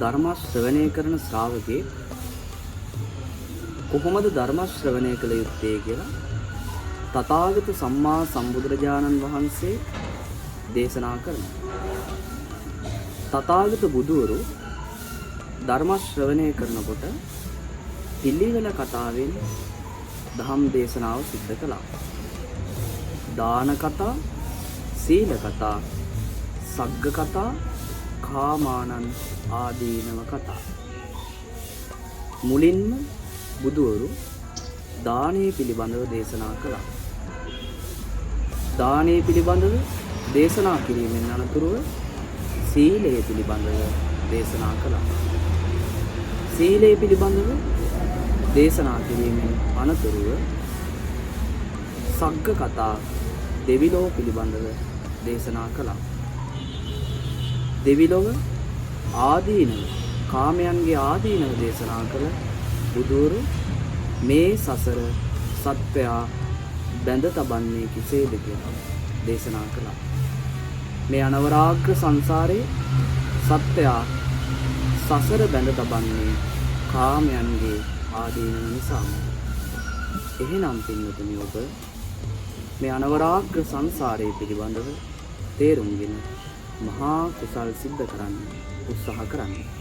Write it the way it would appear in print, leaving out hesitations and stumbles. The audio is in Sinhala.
ධර්ම ශ්‍රවණය කරන ශ්‍රාවකේ කොහොමද ධර්ම ශ්‍රවණය කළ යුත්තේ කියලා තථාගත සම්මා සම්බුදුරජාණන් වහන්සේ දේශනා කරනවා. තථාගත බුදුවරු ධර්ම ශ්‍රවණය කරනකොට පිළිවෙල කතාවෙන් ධම් දේශනාව සිද්ධ කළා. දාන කතා, සීල කතා, සග්ග කතා, කාමානං ආදීනව කතා. මුලින්ම බුදුවරු දානය පිළිබඳව දේශනා කළා. දානය පිළිබඳව දේශනා කිරීමෙන් අනතුරුව සීලය පිළිබඳව දේශනා කළා. සීලය පිළිබඳව දේශනා කිරීමෙන් අනතුරුව සග්ග කතා දෙවිලෝ පිළිබඳව දේශනා කළා. දෙවිලොව ආදීනව කාමයන්ගේ ආදීනව දේශනා කළ බුදුවරු මේ සසර සත්වයා බැඳ තබන්නේ කෙසේද කියලා දේශනා කළා. මේ අනවරාග්‍ර සංසාරයේ සත්වයා සසර බැඳ තබන්නේ කාමයන්ගේ ආදීනව නිසාම. එහෙනම් පින්වතුනි, ඔබ මේ අනවරාග්‍ර සංසාරයේ පිළිබඳව තේරුම්ගෙන මහා කුසල් සිද්ධ කරන්න උත්සාහ කරන්න.